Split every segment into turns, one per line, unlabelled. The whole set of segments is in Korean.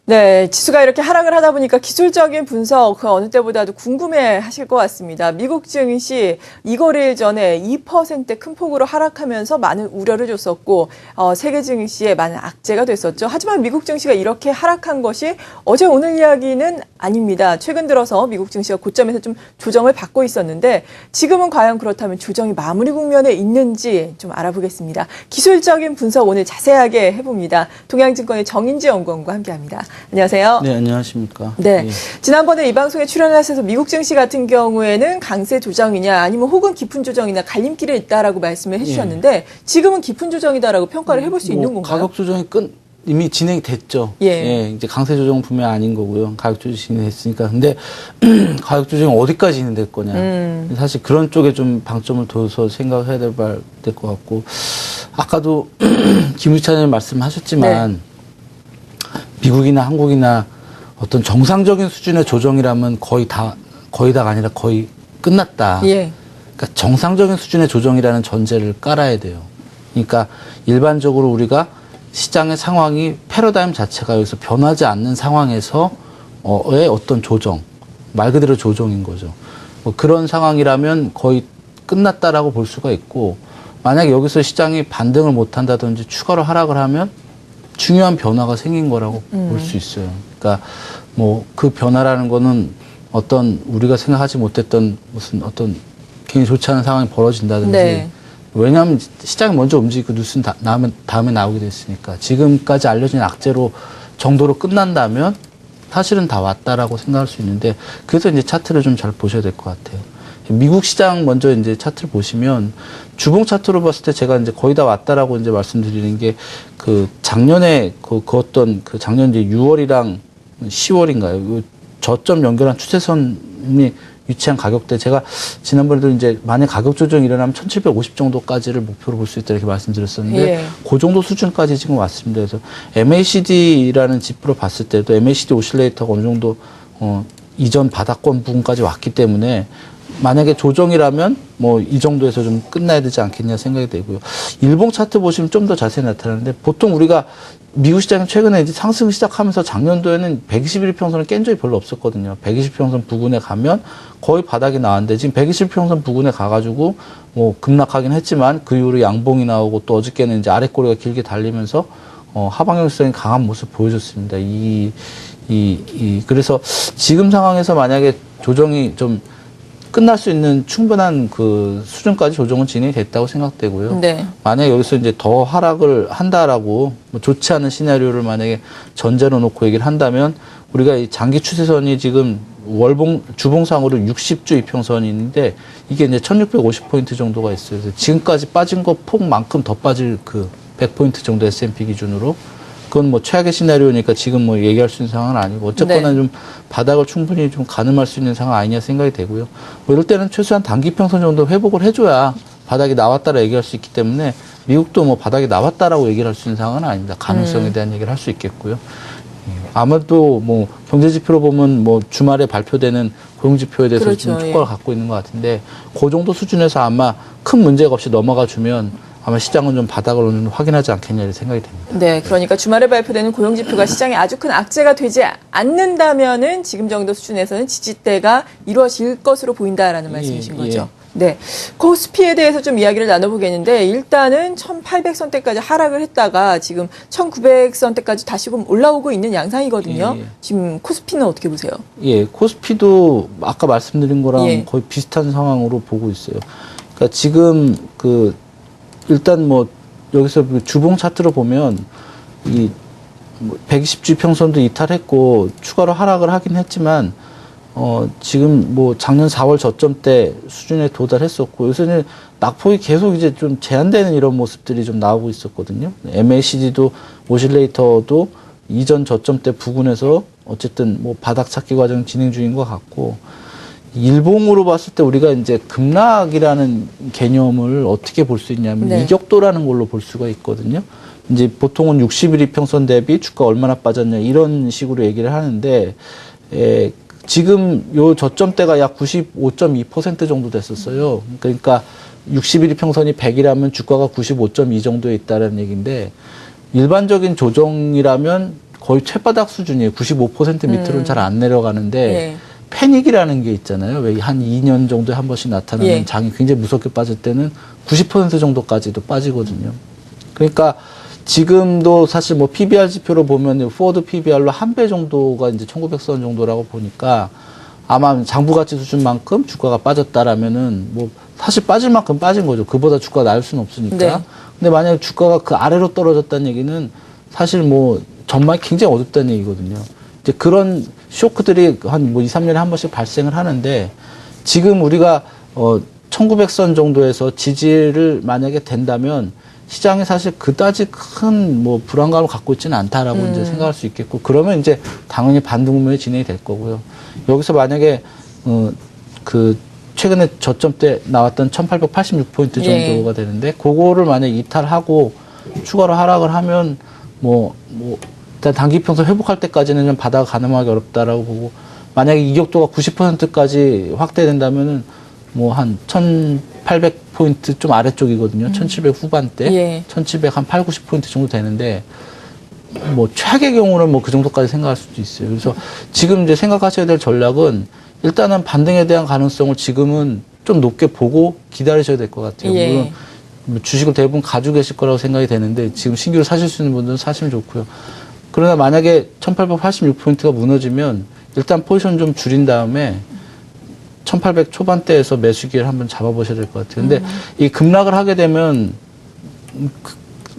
네, 지수가 이렇게 하락을 하다 보니까 기술적인 분석 그 어느 때보다도 궁금해 하실 것 같습니다. 미국 증시 이거래일 전에 2% 큰 폭으로 하락하면서 많은 우려를 줬었고 세계 증시에 많은 악재가 됐었죠. 하지만 미국 증시가 이렇게 하락한 것이 어제 오늘 이야기는 아닙니다. 최근 들어서 미국 증시가 고점에서 좀 조정을 받고 있었는데 지금은 과연 그렇다면 조정이 마무리 국면에 있는지 좀 알아보겠습니다. 기술적인 분석 오늘 자세하게 해봅니다. 동양증권의 정인지 연구원과 함께합니다. 안녕하세요.
네, 안녕하십니까.
네.
예.
지난번에 이 방송에 출연하셔서 미국 증시 같은 경우에는 강세 조정이냐 아니면 혹은 깊은 조정이냐 갈림길에 있다라고 말씀을 해주셨는데 지금은 깊은 조정이다라고 평가를 해볼 수 있는 건가요?
가격 조정이 이미 진행이 됐죠.
예.
이제 강세 조정은 분명 아닌 거고요. 가격 조정이 진행됐으니까. 근데 가격 조정이 어디까지 진행될 거냐. 사실 그런 쪽에 좀 방점을 둬서 생각을 해야 될 것 같고. 아까도 김 부차장님 말씀하셨지만
네.
미국이나 한국이나 어떤 정상적인 수준의 조정이라면 거의 다가 아니라 거의 끝났다.
예.
그러니까 정상적인 수준의 조정이라는 전제를 깔아야 돼요. 그러니까 일반적으로 우리가 시장의 상황이 패러다임 자체가 여기서 변하지 않는 상황에서의 어떤 조정, 말 그대로 조정인 거죠. 뭐 그런 상황이라면 거의 끝났다라고 볼 수가 있고, 만약에 여기서 시장이 반등을 못 한다든지 추가로 하락을 하면 중요한 변화가 생긴 거라고 볼 수 있어요. 그러니까 뭐 그 변화라는 거는 어떤 우리가 생각하지 못했던 무슨 어떤 굉장히 좋지 않은 상황이 벌어진다든지.
네.
왜냐하면 시장이 먼저 움직이고 뉴스는 다음에 나오게 됐으니까. 지금까지 알려진 악재로 정도로 끝난다면 사실은 다 왔다라고 생각할 수 있는데, 그래서 이제 차트를 좀 잘 보셔야 될 것 같아요. 미국 시장 먼저 이제 차트를 보시면 주봉 차트로 봤을 때 제가 이제 거의 다 왔다라고 이제 말씀드리는 게 그 작년에 그었던 그 작년 이제 6월이랑 10월인가요? 저점 연결한 추세선이 위치한 가격대, 제가 지난번에도 이제 만약 가격 조정이 일어나면 1750 정도까지를 목표로 볼 수 있다 이렇게 말씀드렸었는데
예.
그 정도 수준까지 지금 왔습니다. 그래서 MACD라는 지표로 봤을 때도 MACD 오실레이터가 어느 정도 이전 바닥권 부분까지 왔기 때문에 만약에 조정이라면 뭐 이 정도에서 좀 끝나야 되지 않겠냐 생각이 되고요. 일봉 차트 보시면 좀 더 자세히 나타나는데, 보통 우리가 미국 시장이 최근에 이제 상승 시작하면서 작년도에는 121평선을 깬 적이 별로 없었거든요. 120평선 부근에 가면 거의 바닥이 나왔는데 지금 120평선 부근에 가가지고 뭐 급락하긴 했지만 그 이후로 양봉이 나오고 또 어저께는 이제 아랫꼬리가 길게 달리면서 하방형성이 강한 모습 보여줬습니다. 그래서 지금 상황에서 만약에 조정이 좀 끝날 수 있는 충분한 그 수준까지 조정은 진행이 됐다고 생각되고요.
네.
만약에 여기서 이제 더 하락을 한다라고 뭐 좋지 않은 시나리오를 만약에 전제로 놓고 얘기를 한다면, 우리가 이 장기 추세선이 지금 주봉상으로 60주 이평선이 있는데 이게 이제 1650포인트 정도가 있어요. 그래서 지금까지 빠진 거 폭만큼 더 빠질 그 100포인트 정도 S&P 기준으로. 그건 뭐 최악의 시나리오니까 지금 뭐 얘기할 수 있는 상황은 아니고, 어쨌거나
네. 좀
바닥을 충분히 좀 가늠할 수 있는 상황 아니냐 생각이 되고요. 뭐 이럴 때는 최소한 단기 평선 정도 회복을 해줘야 바닥이 나왔다라 얘기할 수 있기 때문에, 미국도 뭐 바닥이 나왔다라고 얘기를 할 수 있는 상황은 아닙니다. 가능성에 대한 얘기를 할 수 있겠고요. 아마도 뭐 경제지표로 보면 뭐 주말에 발표되는 고용지표에 대해서
그렇죠.
좀 촉각을 갖고 있는 것 같은데, 그 정도 수준에서 아마 큰 문제가 없이 넘어가 주면 아마 시장은 좀 바닥을 어느 정도 확인하지 않겠냐 이런 생각이 됩니다.
네, 그러니까 주말에 발표되는 고용지표가 시장에 아주 큰 악재가 되지 않는다면은 지금 정도 수준에서는 지지대가 이루어질 것으로 보인다라는 말씀이신 거죠. 네, 코스피에 대해서 좀 이야기를 나눠보겠는데, 일단은 1800선대까지 하락을 했다가 지금 1900선대까지 다시금 올라오고 있는 양상이거든요. 지금 코스피는 어떻게 보세요?
예, 코스피도 아까 말씀드린 거랑 거의 비슷한 상황으로 보고 있어요. 그러니까 지금 일단 뭐 여기서 주봉 차트로 보면 이 120주 평선도 이탈했고 추가로 하락을 하긴 했지만 지금 뭐 작년 4월 저점 때 수준에 도달했었고, 요새는 낙폭이 계속 이제 좀 제한되는 이런 모습들이 좀 나오고 있었거든요. MACD도 오실레이터도 이전 저점 때 부근에서 어쨌든 뭐 바닥 찾기 과정 진행 중인 것 같고, 일봉으로 봤을 때 우리가 이제 급락이라는 개념을 어떻게 볼 수 있냐면 이격도라는 걸로 볼 수가 있거든요. 이제 보통은 60일 이평선 대비 주가 얼마나 빠졌냐 이런 식으로 얘기를 하는데, 지금 요 저점대가 약 95.2% 정도 됐었어요. 그러니까 60일 이평선이 100이라면 주가가 95.2 정도에 있다는 얘기인데, 일반적인 조정이라면 거의 최바닥 수준이에요. 95% 밑으로는 잘 안 내려가는데
예.
패닉이라는 게 있잖아요. 왜 한 2년 정도에 한 번씩 나타나는
예.
장이 굉장히 무섭게 빠질 때는 90% 정도까지도 빠지거든요. 그러니까 지금도 사실 뭐 PBR 지표로 보면 포워드 PBR로 한 배 정도가 이제 1900선 정도라고 보니까 아마 장부 가치 수준만큼 주가가 빠졌다라면은 뭐 사실 빠질 만큼 빠진 거죠. 그보다 주가가 나을 수는 없으니까.
네.
근데 만약에 주가가 그 아래로 떨어졌다는 얘기는 사실 뭐 전망이 굉장히 어둡다는 얘기거든요. 이제 그런 쇼크들이 한 뭐 2, 3년에 한 번씩 발생을 하는데 지금 우리가 1900선 정도에서 지지를 만약에 된다면 시장이 사실 그다지 큰 뭐 불안감을 갖고 있지는 않다라고 이제 생각할 수 있겠고 그러면 이제 당연히 반등음이 진행이 될 거고요. 여기서 만약에 그 최근에 저점 때 나왔던 1886포인트 정도가 되는데 그거를 만약에 이탈하고 추가로 하락을 하면 일단 단기 평선 회복할 때까지는 좀 바다가 가늠하기 어렵다라고 보고 만약에 이격도가 90%까지 확대된다면은 뭐 한 1800포인트 좀 아래쪽이거든요. 1700 후반대.
예.
1700 한 8, 90포인트 정도 되는데 뭐 최악의 경우는 뭐 그 정도까지 생각할 수도 있어요. 그래서 지금 이제 생각하셔야 될 전략은 일단은 반등에 대한 가능성을 지금은 좀 높게 보고 기다리셔야 될 것 같아요.
예.
물론 뭐 주식을 대부분 가지고 계실 거라고 생각이 되는데 지금 신규로 사실 수 있는 분들은 사시면 좋고요. 그러나 만약에 1886포인트가 무너지면 일단 포지션 좀 줄인 다음에 1800 초반대에서 매수기를 한번 잡아보셔야 될 것 같아요. 근데 이 급락을 하게 되면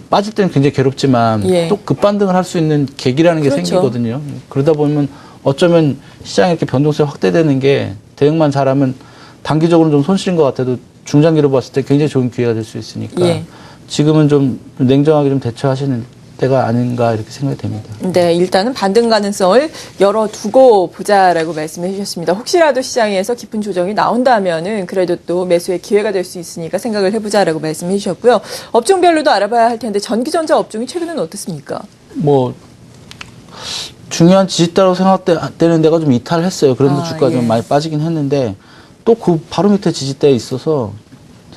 빠질 때는 굉장히 괴롭지만
예.
또 급반등을 할 수 있는 계기라는 게
그렇죠.
생기거든요. 그러다 보면 어쩌면 시장이 이렇게 변동성이 확대되는 게 대응만 잘하면 단기적으로는 좀 손실인 것 같아도 중장기로 봤을 때 굉장히 좋은 기회가 될 수 있으니까
예.
지금은 좀 냉정하게 좀 대처하시는 때가 아닌가 이렇게 생각이 됩니다.
네, 일단은 반등 가능성을 열어두고 보자라고 말씀해 주셨습니다. 혹시라도 시장에서 깊은 조정이 나온다면은 그래도 또 매수의 기회가 될 수 있으니까 생각을 해보자라고 말씀해 주셨고요. 업종별로도 알아봐야 할 텐데 전기전자 업종이 최근에는 어떻습니까?
뭐 중요한 지지대라고 생각되는 데가 좀 이탈을 했어요. 그런데 주가가
예.
좀 많이 빠지긴 했는데 또 그 바로 밑에 지지대에 있어서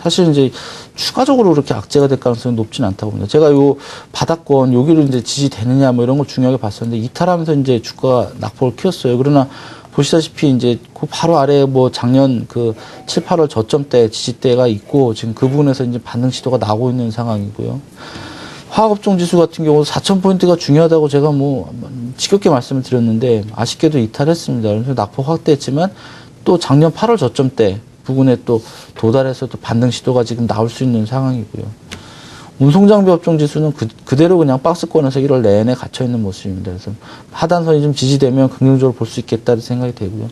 사실 이제 추가적으로 그렇게 악재가 될 가능성이 높지는 않다고 봅니다. 제가 요 바닥권 여기로 이제 지지되느냐 뭐 이런 걸 중요하게 봤었는데 이탈하면서 이제 주가가 낙폭을 키웠어요. 그러나 보시다시피 이제 그 바로 아래에 뭐 작년 그 7, 8월 저점대 지지대가 있고 지금 그 부분에서 이제 반등 시도가 나오고 있는 상황이고요. 화학업종 지수 같은 경우 4,000포인트가 중요하다고 제가 뭐 지겹게 말씀을 드렸는데 아쉽게도 이탈했습니다. 그래서 낙폭 확대했지만 또 작년 8월 저점대 부분에 또 도달해서 또 반등 시도가 지금 나올 수 있는 상황이고요. 운송장비 업종 지수는 그대로 그냥 박스권에서 1월 내내 갇혀있는 모습입니다. 그래서 하단선이 좀 지지되면 긍정적으로 볼 수 있겠다는 생각이 되고요.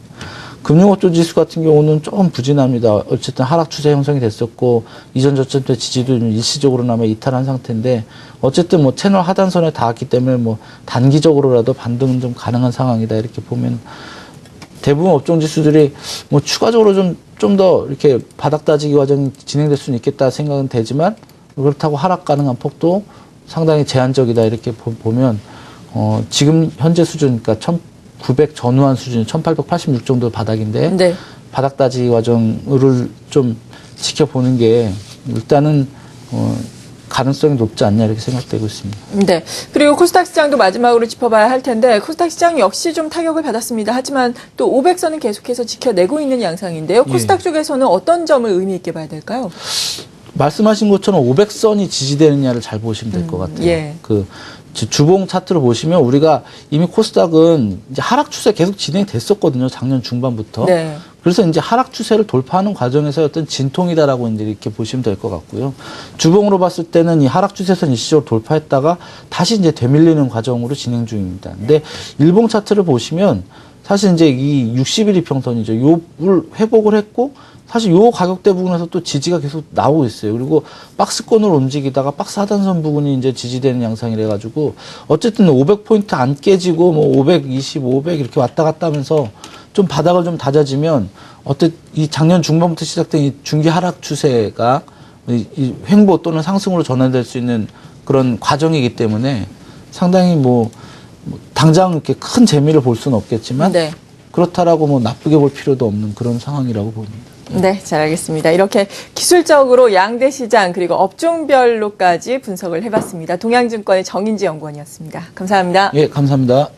금융업종 지수 같은 경우는 조금 부진합니다. 어쨌든 하락 추세 형성이 됐었고 이전 저점대 지지도 일시적으로나마 이탈한 상태인데 어쨌든 뭐 채널 하단선에 닿았기 때문에 뭐 단기적으로라도 반등은 좀 가능한 상황이다 이렇게 보면 대부분 업종 지수들이 뭐 추가적으로 좀 더 이렇게 바닥 다지기 과정이 진행될 수는 있겠다 생각은 되지만 그렇다고 하락 가능한 폭도 상당히 제한적이다 이렇게 보면 지금 현재 수준 그러니까 1900 전후한 수준 1886 정도 바닥인데
네.
바닥 다지기 과정을 좀 지켜보는 게 일단은 가능성이 높지 않냐 이렇게 생각되고 있습니다.
네. 그리고 코스닥 시장도 마지막으로 짚어봐야 할 텐데 코스닥 시장 역시 좀 타격을 받았습니다. 하지만 또 500선은 계속해서 지켜내고 있는 양상인데요. 코스닥 쪽에서는 어떤 점을 의미 있게 봐야 될까요?
말씀하신 것처럼 500선이 지지되느냐를 잘 보시면 될 것 같아요.
예.
그 주봉 차트로 보시면 우리가 이미 코스닥은 이제 하락 추세 계속 진행됐었거든요. 작년 중반부터.
네.
그래서 이제 하락 추세를 돌파하는 과정에서 어떤 진통이다라고 이제 이렇게 보시면 될 것 같고요. 주봉으로 봤을 때는 이 하락 추세선 일시적으로 돌파했다가 다시 이제 되밀리는 과정으로 진행 중입니다. 근데 일봉 차트를 보시면 사실 이제 이 60일 이평선이죠. 요를 회복을 했고 사실 요 가격대 부분에서 또 지지가 계속 나오고 있어요. 그리고 박스권으로 움직이다가 박스 하단선 부분이 이제 지지되는 양상이라 가지고 어쨌든 500포인트 안 깨지고 뭐 520, 500 이렇게 왔다 갔다 하면서 좀 바닥을 좀 다져지면 이 작년 중반부터 시작된 이 중기 하락 추세가 이 횡보 또는 상승으로 전환될 수 있는 그런 과정이기 때문에 상당히 뭐 당장 이렇게 큰 재미를 볼 수는 없겠지만
네.
그렇다라고 뭐 나쁘게 볼 필요도 없는 그런 상황이라고 봅니다.
네, 잘 알겠습니다. 이렇게 기술적으로 양대 시장 그리고 업종별로까지 분석을 해봤습니다. 동양증권의 정인지 연구원이었습니다. 감사합니다.
예, 감사합니다.